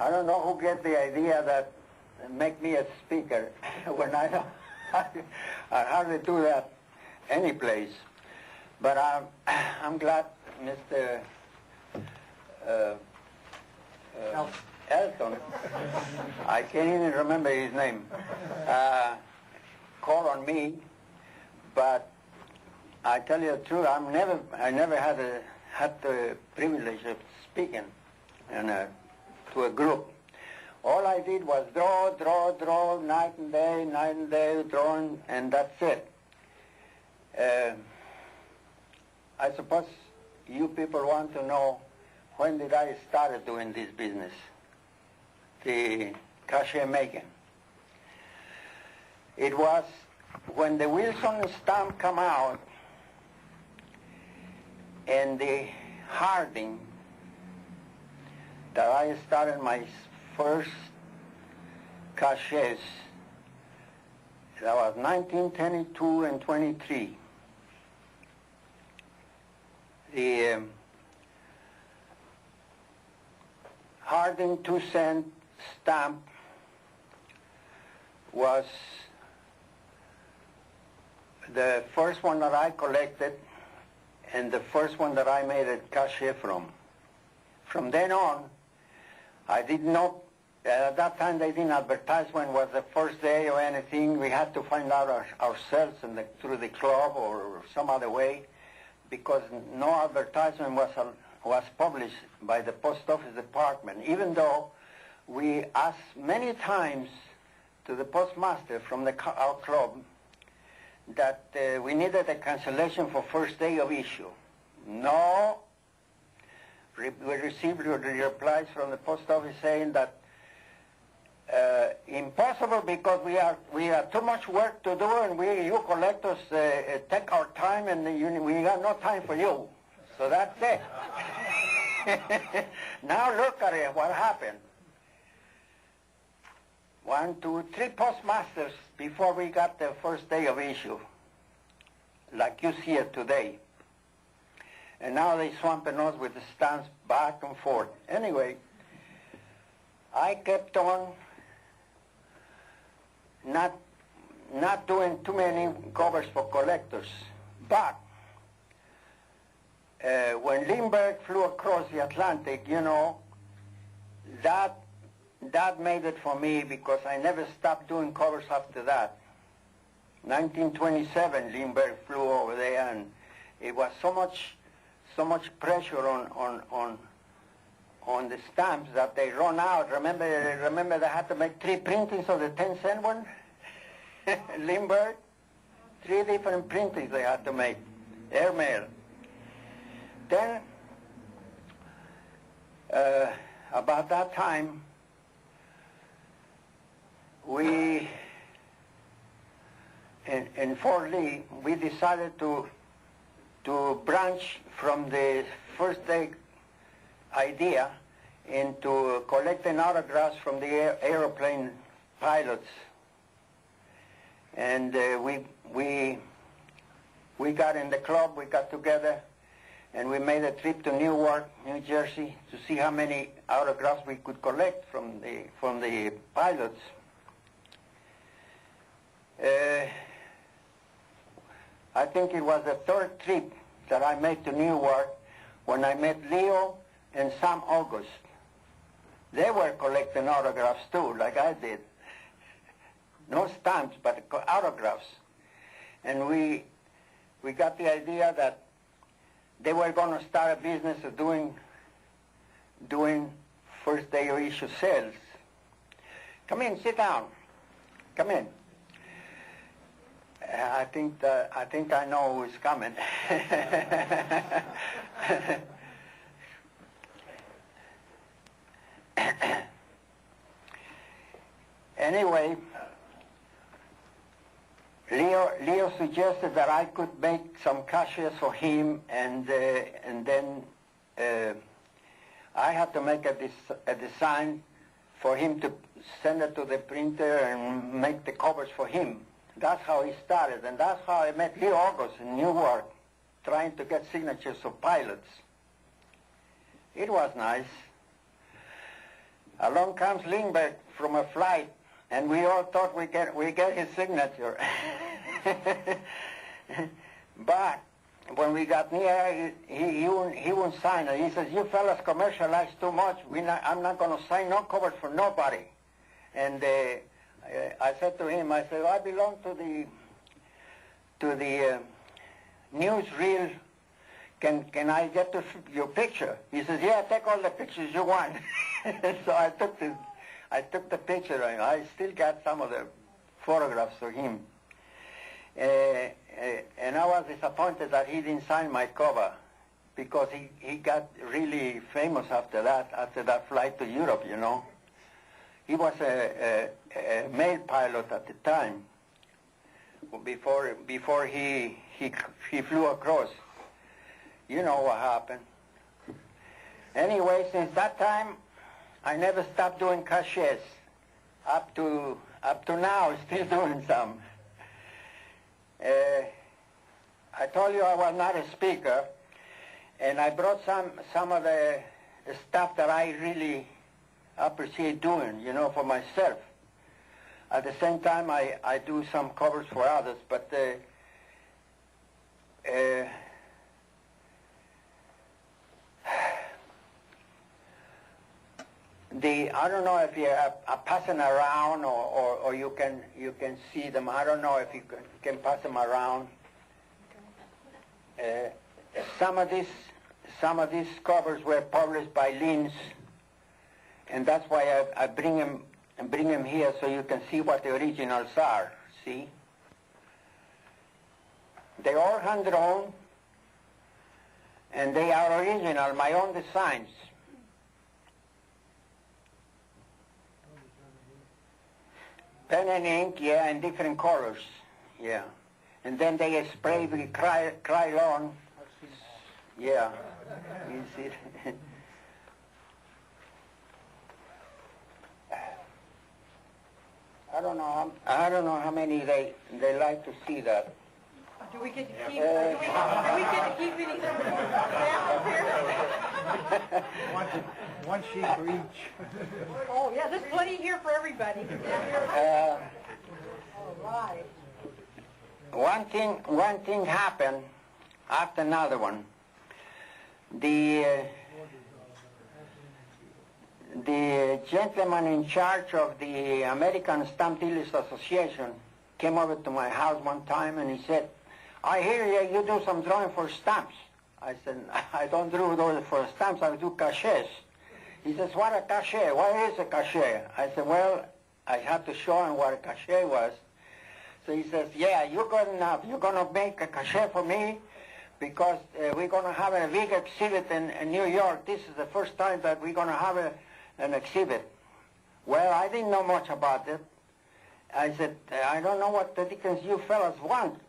I don't know who get the idea that make me a speaker when I hardly do that any place. But I'm glad Mr. Elton, I can't even remember his name, called on me. But I tell you the truth, I never had the privilege of speaking to a group. All I did was draw, night and day, drawing, and that's it. I suppose you people want to know when did I start doing this business, the cachet making. It was when the Wilson stamp come out and the Harding that I started my first cachets. That was 1922 and 23. The Harding 2-cent stamp was the first one that I collected and the first one that I made a cachet from. From then on, I did not, at that time they didn't advertise when was the first day or anything. We had to find out ourselves through the club or some other way, because no advertisement was published by the post office department, even though we asked many times to the postmaster from our club that we needed a cancellation for first day of issue. No. We received replies from the post office saying that impossible, because we have too much work to do, and you collectors take our time, and we got no time for you. So that's it. Now look at it, what happened. 1, 2, 3 postmasters before we got the first day of issue, like you see it today. And now they swamping us with the stamps back and forth. Anyway, I kept on not doing too many covers for collectors. But when Lindbergh flew across the Atlantic, you know, that made it for me, because I never stopped doing covers after that. 1927, Lindbergh flew over there, and it was so much pressure on the stamps that they run out. Remember they had to make 3 printings of the 10-cent one? Lindbergh? 3 different printings they had to make, airmail. Then, about that time, we, in Fort Lee, we decided to branch from the first day idea into collecting autographs from the airplane pilots. And we got in the club, we got together, and we made a trip to Newark, New Jersey, to see how many autographs we could collect from the pilots. I think it was the 3rd trip that I made to Newark when I met Leo and Sam August. They were collecting autographs too, like I did. No stamps, but autographs. And we got the idea that they were going to start a business of doing first day of issue sales. Come in, sit down. Come in. I think I know who's coming. Anyway, Leo suggested that I could make some cachets for him, and then I had to make a design for him to send it to the printer and make the covers for him. That's how he started, and that's how I met Leo August in Newark, trying to get signatures of pilots. It was nice. Along comes Lindbergh from a flight, and we all thought we get his signature. But when we got near, he wouldn't sign it. He says, "You fellas commercialize too much. I'm not going to sign no covers for nobody." And I said to him, I said, "I belong to the newsreel. Can I get your picture?" He says, "Yeah, take all the pictures you want." So I took the picture, and I still got some of the photographs of him. And I was disappointed that he didn't sign my cover, because he got really famous after that flight to Europe, you know. He was a male pilot at the time, before he flew across. You know what happened. Anyway, since that time, I never stopped doing cachets. Up to now, still doing some. I told you I was not a speaker, and I brought some of the stuff that I really appreciate doing, you know, for myself. At the same time, I do some covers for others, but I don't know if you're passing around or you can see them. I don't know if you can pass them around. Some of these covers were published by Ries, and that's why I bring them here so you can see what the originals are. See, they're all hand-drawn, and they are original, my own designs. Pen and ink, yeah, in different colors, yeah. And then they spray with Krylon. Yeah, you see it. I don't know how many they like to see that. Do we get to keep? Do we get to keep any samples here? One sheet for each. Oh yeah, there's plenty here for everybody. All right. One thing happened after another one. The gentleman in charge of the American Stamp Dealers Association came over to my house one time, and he said, "I hear you do some drawing for stamps." I said, "I don't do those for stamps, I do cachets." He says, "What a cachet? What is a cachet?" I said, "Well," I had to show him what a cachet was. So he says, "Yeah, you're gonna make a cachet for me, because we're gonna have a big exhibit in New York. This is the first time that we're gonna have an exhibit." Well, I didn't know much about it. I said, "I don't know what the dickens you fellas want.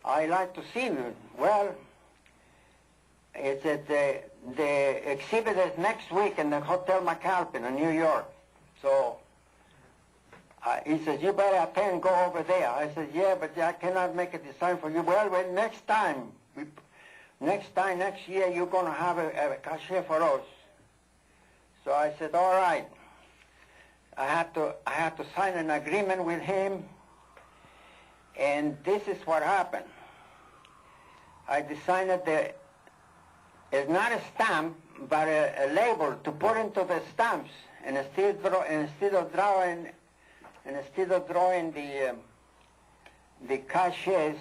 I like to see you." Well, he said, the exhibit is next week in the Hotel McAlpin in New York. So he says, "You better attend, go over there." I said, "Yeah, but I cannot make a design for you." Well, next year, you're going to have a cachet for us." So I said, "All right." I had to sign an agreement with him, and this is what happened. I designed it's not a stamp, but a label to put into the stamps, and instead of drawing the cachets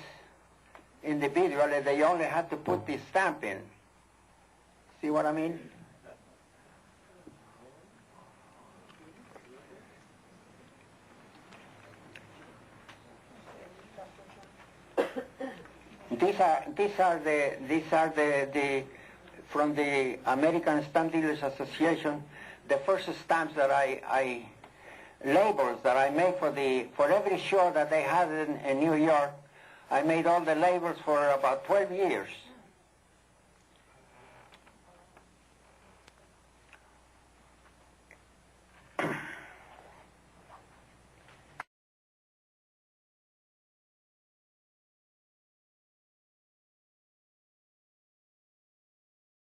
individually, they only had to put the stamp in. See what I mean? These are the from the American Stamp Dealers Association, the first stamps that labels that I made for every show that they had in New York. I made all the labels for about 12 years.